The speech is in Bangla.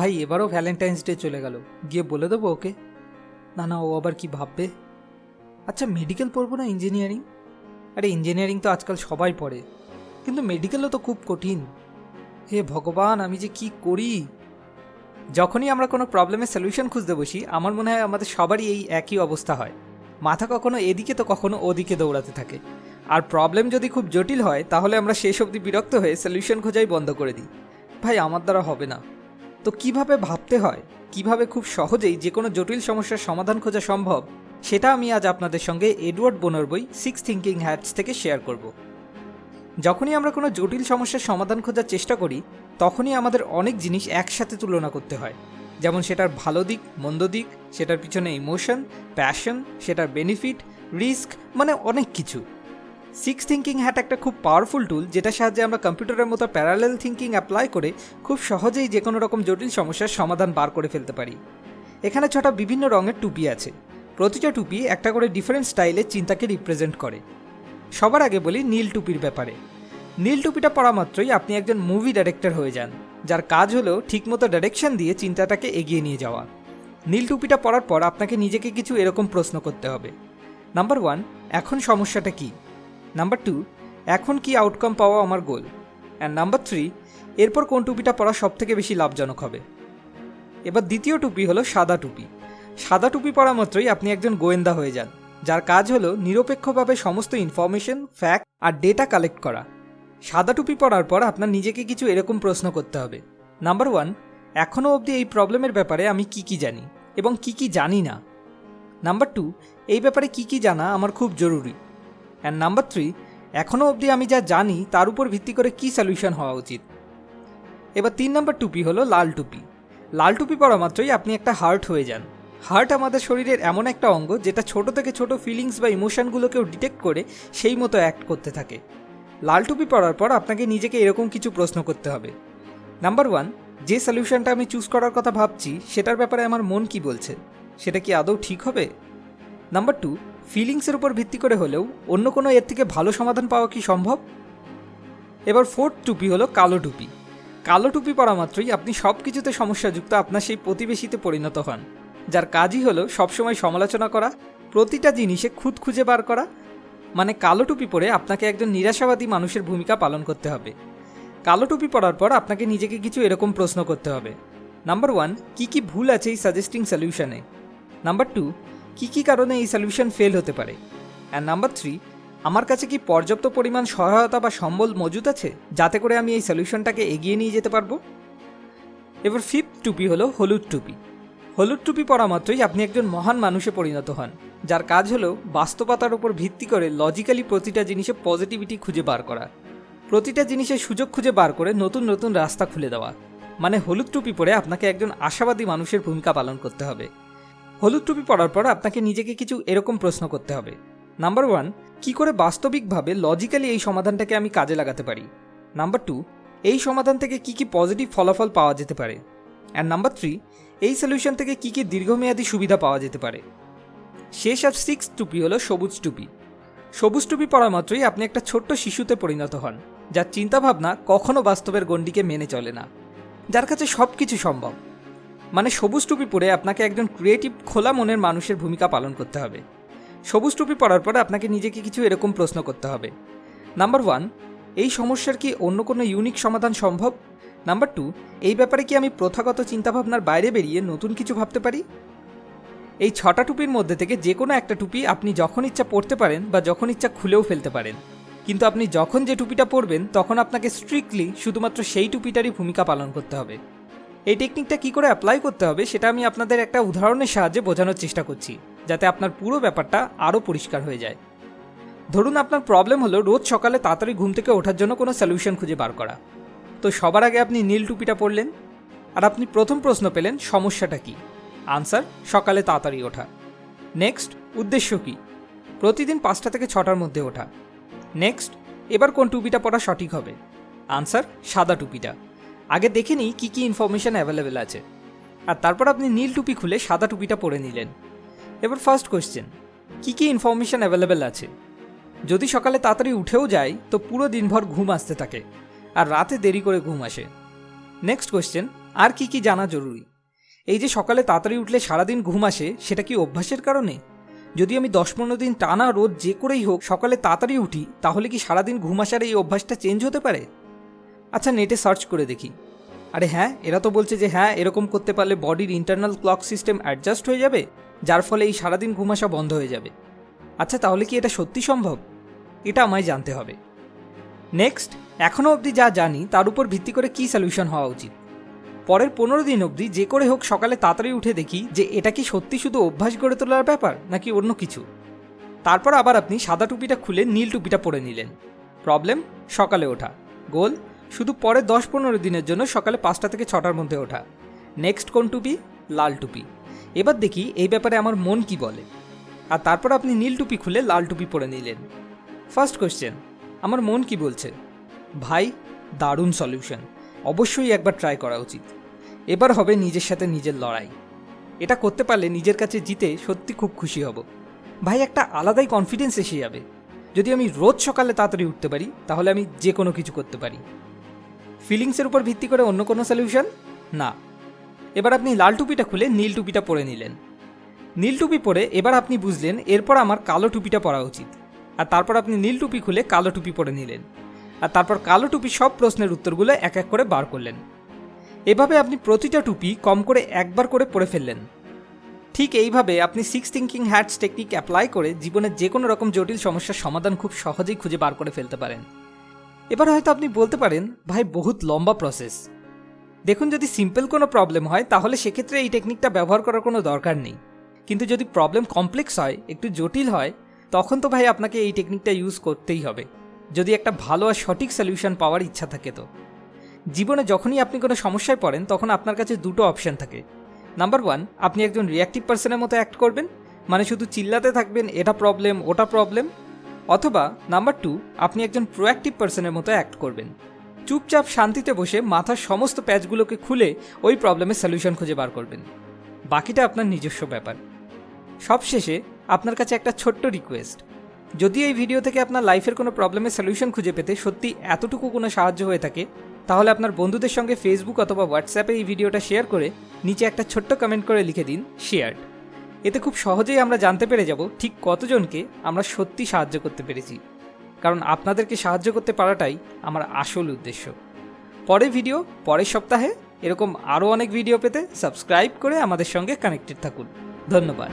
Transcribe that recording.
ভাই এবারও ভ্যালেন্টাইন্স ডে চলে গেল, গিয়ে বলে দেবো ওকে? না না, ও আবার কি ভাববে? আচ্ছা মেডিকেল পড়বো না ইঞ্জিনিয়ারিং? আরে ইঞ্জিনিয়ারিং তো আজকাল সবাই পড়ে, কিন্তু মেডিকেলও তো খুব কঠিন। হে ভগবান, আমি যে কি করি! যখনই আমরা কোনো প্রবলেমের সলিউশন খুঁজতে বসি, আমার মনে হয় আমাদের সবারই এই একই অবস্থা হয়। মাথা কখনো এদিকে তো কখনো ওদিকে দৌড়াতে থাকে। আর প্রবলেম যদি খুব জটিল হয় তাহলে আমরা শেষ অবধি বিরক্ত হয়ে সলিউশন খোঁজাই বন্ধ করে দিই। ভাই আমার দ্বারা হবে না। তো কিভাবে ভাবতে হয়, কিভাবে খুব সহজেই যে কোনো জটিল সমস্যার সমাধান খোঁজা সম্ভব, সেটা আমি আজ আপনাদের সঙ্গে এডওয়ার্ড বোনোর বই 6 থিঙ্কিং হ্যাটস থেকে শেয়ার করব। যখনই আমরা কোনো জটিল সমস্যার সমাধান খোঁজার চেষ্টা করি, তখনই আমাদের অনেক জিনিস একসাথে তুলনা করতে হয়। যেমন সেটার ভালো দিক, মন্দ দিক, সেটার পিছনে ইমোশন, প্যাশন, সেটার বেনিফিট, রিস্ক, মানে অনেক কিছু। 6 থিঙ্কিং হ্যাট একটা খুব পাওয়ারফুল টুল, যেটার সাহায্যে আমরা কম্পিউটারের মতো প্যারালেল থিঙ্কিং অ্যাপ্লাই করে খুব সহজেই যে কোনো রকম জটিল সমস্যার সমাধান বার করে ফেলতে পারি। এখানে 6টা বিভিন্ন রঙের টুপি আছে। প্রতিটা টুপি একটা করে ডিফারেন্ট স্টাইলে চিন্তাকে রিপ্রেজেন্ট করে। সবার আগে বলি নীল টুপির ব্যাপারে। নীল টুপিটা পরা মাত্রই আপনি একজন মুভি ডাইরেক্টর হয়ে যান, যার কাজ হলো ঠিকমতো ডাইরেকশন দিয়ে চিন্তাটাকে এগিয়ে নিয়ে যাওয়া। নীল টুপিটা পরার পর আপনাকে নিজেকে কিছু এরকম প্রশ্ন করতে হবে। নাম্বার 1, এখন সমস্যাটা কী? নাম্বার 2, এখন কি আউটকাম পাওয়া আমার গোল? অ্যান্ড নাম্বার 3, এরপর কোন টুপিটা পরা সবথেকে বেশি লাভজনক হবে? এবার দ্বিতীয় টুপি হলো সাদা টুপি। সাদা টুপি পরা মাত্রই আপনি একজন গোয়েন্দা হয়ে যান, যার কাজ হলো নিরপেক্ষভাবে সমস্ত ইনফরমেশন, ফ্যাক্ট আর ডেটা কালেক্ট করা। সাদা টুপি পরার পর আপনার নিজেকে কিছু এরকম প্রশ্ন করতে হবে। নাম্বার 1, এখনও অবধি এই প্রবলেমের ব্যাপারে আমি কি জানি এবং কি জানি না। নাম্বার 2, এই ব্যাপারে কি জানা আমার খুব জরুরি। অ্যান্ড নাম্বার 3, এখনও অবধি আমি যা জানি তার উপর ভিত্তি করে কি সলিউশন হওয়া উচিত। এবার 3 নম্বর টুপি হলো লাল টুপি। লাল টুপি পরা মাত্রই আপনি একটা হার্ট হয়ে যান। হার্ট আমাদের শরীরের এমন একটা অঙ্গ যেটা ছোট থেকে ছোট ফিলিংস বা ইমোশনগুলোকেও ডিটেক্ট করে সেই মতো অ্যাক্ট করতে থাকে। লাল টুপি পরার পর আপনাকে নিজেকে এরকম কিছু প্রশ্ন করতে হবে। নাম্বার 1, যে সলিউশনটা আমি চুজ করার কথা ভাবছি সেটার ব্যাপারে আমার মন কি বলছে, সেটা কি আদৌ ঠিক হবে? নাম্বার 2, ফিলিংসের উপর ভিত্তি করে হলেও অন্য কোনো এর থেকে ভালো সমাধান পাওয়া কি সম্ভব? এবার 4th টুপি হলো কালো টুপি। কালো টুপি পরা মাত্রই আপনি সব কিছুতে সমস্যাযুক্ত আপনার সেই প্রতিবেশীতে পরিণত হন, যার কাজই হলো সবসময় সমালোচনা করা, প্রতিটা জিনিসে খুঁত খুঁজে বার করা। মানে কালো টুপি পরে আপনাকে একজন নিরাশাবাদী মানুষের ভূমিকা পালন করতে হবে। কালো টুপি পরার পর আপনাকে নিজেকে কিছু এরকম প্রশ্ন করতে হবে। নাম্বার 1, কি ভুল আছে এই সাজেস্টিং সলিউশনে? নাম্বার 2, কি কারণে এই সলিউশন ফেল হতে পারে? অ্যান্ড নাম্বার 3, আমার কাছে কি পর্যাপ্ত পরিমাণ সহায়তা বা সম্বল মজুদ আছে যাতে করে আমি এই সলিউশনটাকে এগিয়ে নিয়ে যেতে পারবো? এবার 5th টুপি হলো হলুদ টুপি। হলুদ টুপি পরা মাত্রই আপনি একজন মহান মানুষে পরিণত হন, যার কাজ হলো বাস্তবতার উপর ভিত্তি করে লজিক্যালি প্রতিটা জিনিসে পজিটিভিটি খুঁজে বার করা, প্রতিটা জিনিসের সুযোগ খুঁজে বার করে নতুন নতুন রাস্তা খুলে দেওয়া। মানে হলুদ টুপি পরে আপনাকে একজন আশাবাদী মানুষের ভূমিকা পালন করতে হবে। হলুদ টুপি পরার পর আপনাকে নিজেকে কিছু এরকম প্রশ্ন করতে হবে। নাম্বার 1, কি করে বাস্তবিকভাবে লজিক্যালি এই সমাধানটাকে আমি কাজে লাগাতে পারি? নাম্বার 2, এই সমাধান থেকে কি পজিটিভ ফলাফল পাওয়া যেতে পারে? অ্যান্ড নাম্বার 3, এই সলিউশন থেকে কি দীর্ঘমেয়াদী সুবিধা পাওয়া যেতে পারে? শেষ আর 6th টুপি হলো সবুজ টুপি। সবুজ টুপি পরা মাত্রই আপনি একটা ছোট্ট শিশুতে পরিণত হন, যার চিন্তাভাবনা কখনো বাস্তবের গণ্ডিকে মেনে চলে না, যার কাছে সব কিছু সম্ভব। মানে সবুজ টুপি পরে আপনাকে একজন ক্রিয়েটিভ, খোলা মনের মানুষের ভূমিকা পালন করতে হবে। সবুজ টুপি পরার পরে আপনাকে নিজেকে কিছু এরকম প্রশ্ন করতে হবে। নাম্বার 1, এই সমস্যার কি অন্য কোনো ইউনিক সমাধান সম্ভব? নাম্বার 2, এই ব্যাপারে কি আমি প্রথাগত চিন্তাভাবনার বাইরে বেরিয়ে নতুন কিছু ভাবতে পারি? এই 6টা টুপির মধ্যে থেকে যে কোনো একটা টুপি আপনি যখন ইচ্ছা পরতে পারেন বা যখন ইচ্ছা খুলেও ফেলতে পারেন, কিন্তু আপনি যখন যে টুপিটা পরবেন তখন আপনাকে স্ট্রিক্টলি শুধুমাত্র সেই টুপিটারই ভূমিকা পালন করতে হবে। এই টেকনিকটা কি করে অ্যাপ্লাই করতে হবে সেটা আমি আপনাদের একটা উদাহরণের সাহায্যে বোঝানোর চেষ্টা করছি, যাতে আপনার পুরো ব্যাপারটা আরও পরিষ্কার হয়ে যায়। ধরুন আপনার প্রবলেম হলো রোজ সকালে তাড়াতাড়ি ঘুম থেকে ওঠার জন্য কোনো সলিউশন খুঁজে বার করা। তো সবার আগে আপনি নীল টুপিটা পরলেন, আর আপনি প্রথম প্রশ্ন পেলেন সমস্যাটা কি? আনসার, সকালে তাড়াতাড়ি ওঠা। নেক্সট, উদ্দেশ্য কি? প্রতিদিন 5টা থেকে 6টার মধ্যে ওঠা। নেক্সট, এবার কোন টুপিটা পরা সঠিক হবে? আনসার, সাদা টুপিটা। আগে দেখে নিই কি ইনফরমেশান অ্যাভেলেবেল আছে, আর তারপর আপনি নীল টুপি খুলে সাদা টুপিটা পরে নিলেন। এবার ফার্স্ট কোয়েশ্চেন, কি ইনফরমেশান অ্যাভেলেবেল আছে? যদি সকালে তাড়াতাড়ি উঠেও যায় তো পুরো দিনভর ঘুম আসতে থাকে, আর রাতে দেরি করে ঘুম আসে। নেক্সট কোয়েশ্চেন, আর কি কি জানা জরুরি? এই যে সকালে তাড়াতাড়ি উঠলে সারাদিন ঘুম আসে, সেটা কি অভ্যাসের কারণে? যদি আমি 10-15 দিন টানা রোজ যে করেই হোক সকালে তাড়াতাড়ি উঠি, তাহলে কি সারাদিন ঘুম আসার এই অভ্যাসটা চেঞ্জ হতে পারে? আচ্ছা, নেটে সার্চ করে দেখি। আরে হ্যাঁ, এরা তো বলছে যে হ্যাঁ, এরকম করতে পারলে বডির ইন্টারনাল ক্লক সিস্টেম অ্যাডজাস্ট হয়ে যাবে, যার ফলে এই সারাদিন ঘুম আসা বন্ধ হয়ে যাবে। আচ্ছা, তাহলে কি এটা সত্যি সম্ভব? এটা আমায় জানতে হবে। নেক্সট, এখনও অবধি যা জানি তার উপর ভিত্তি করে কী সলিউশন হওয়া উচিত। পরের 15 দিন অবধি যে করে হোক সকালে তাড়াতাড়ি উঠে দেখি যে এটা কি সত্যি শুধু অভ্যাস গড়ে তোলার ব্যাপার নাকি অন্য কিছু। তারপর আবার আপনি সাদা টুপিটা খুলে নীল টুপিটা পরে নিলেন। প্রবলেম, সকালে ওঠা। গোল, শুধু পরের 10-15 দিনের জন্য সকালে 5টা থেকে 6টার মধ্যে ওঠা। নেক্সট কোন টুপি? লাল টুপি। এবার দেখি এই ব্যাপারে আমার মন কি বলে। আর তারপর আপনি নীল টুপি খুলে লাল টুপি পরে নিলেন। ফার্স্ট কোয়েশ্চেন, আমার মন কি বলছে? ভাই, দারুণ সলিউশন, অবশ্যই একবার ট্রাই করা উচিত। এবার হবে নিজের সাথে নিজের লড়াই। এটা করতে পারলে নিজের কাছে জিতে সত্যি খুব খুশি হব। ভাই, একটা আলাদাই কনফিডেন্স এসে যাবে। যদি আমি রোজ সকালে তাড়াতাড়ি উঠতে পারি, তাহলে আমি যে কোনো কিছু করতে পারি। ফিলিংসের উপর ভিত্তি করে অন্য কোনো সলিউশন না। এবার আপনি লাল টুপিটা খুলে নীল টুপিটা পরে নিলেন। নীল টুপি পরে এবার আপনি বুঝলেন এরপর আমার কালো টুপিটা পরা উচিত। আর তারপর আপনি নীল টুপি খুলে কালো টুপি পরে নিলেন। আর তারপর কালো টুপি সব প্রশ্নের উত্তরগুলো এক এক করে বার করলেন। এভাবে আপনি প্রতিটা টুপি কম করে একবার করে পরে ফেললেন। ঠিক এইভাবে আপনি 6 থিঙ্কিং হ্যাটস টেকনিক অ্যাপ্লাই করে জীবনের যে কোনো রকম জটিল সমস্যার সমাধান খুব সহজেই খুঁজে বার করে ফেলতে পারেন। এবার হয়তো আপনি বলতে পারেন, ভাই বহুত লম্বা প্রসেস। দেখুন, যদি সিম্পল কোনো প্রবলেম হয় তাহলে সেক্ষেত্রে এই টেকনিকটা ব্যবহার করার কোনো দরকার নেই। কিন্তু যদি প্রবলেম কমপ্লেক্স হয়, একটু জটিল হয়, তখন তো ভাই আপনাকে এই টেকনিকটা ইউজ করতেই হবে, যদি একটা ভালো আর সঠিক সলিউশন পাওয়ার ইচ্ছা থাকে। তো জীবনে যখনই আপনি কোনো সমস্যায় পড়েন তখন আপনার কাছে দুটো অপশন থাকে। নাম্বার 1, আপনি একজন রিঅ্যাক্টিভ পার্সনের মতো অ্যাক্ট করবেন, মানে শুধু চিল্লাতে থাকবেন এটা প্রবলেম ওটা প্রবলেম। অথবা নাম্বার 2, আপনি একজন প্রোঅ্যাক্টিভ পার্সনের মতো অ্যাক্ট করবেন, চুপচাপ শান্তিতে বসে মাথার সমস্ত প্যাচগুলোকে খুলে ওই প্রবলেমের সলিউশন খুঁজে বার করবেন। বাকিটা আপনার নিজস্ব ব্যাপার। সবশেষে আপনার কাছে একটা ছোট্ট রিকোয়েস্ট, যদি এই ভিডিও থেকে আপনার লাইফের কোনো প্রবলেমের সলিউশন খুঁজে পেতে সত্যি এতটুকু কোনো সাহায্য হয়ে থাকে, তাহলে আপনার বন্ধুদের সঙ্গে ফেসবুক অথবা হোয়াটসঅ্যাপে এই ভিডিওটা শেয়ার করে নিচে একটা ছোট্ট কমেন্ট করে লিখে দিন শেয়ার্ড। এতে খুব সহজেই আমরা জানতে পেরে যাব ঠিক কতজনকে আমরা সত্যি সাহায্য করতে পেরেছি, কারণ আপনাদেরকে সাহায্য করতে পারাটাই আমার আসল উদ্দেশ্য। পরের ভিডিও পরের সপ্তাহে, এরকম আরও অনেক ভিডিও পেতে সাবস্ক্রাইব করে আমাদের সঙ্গে কানেক্টেড থাকুন। ধন্যবাদ।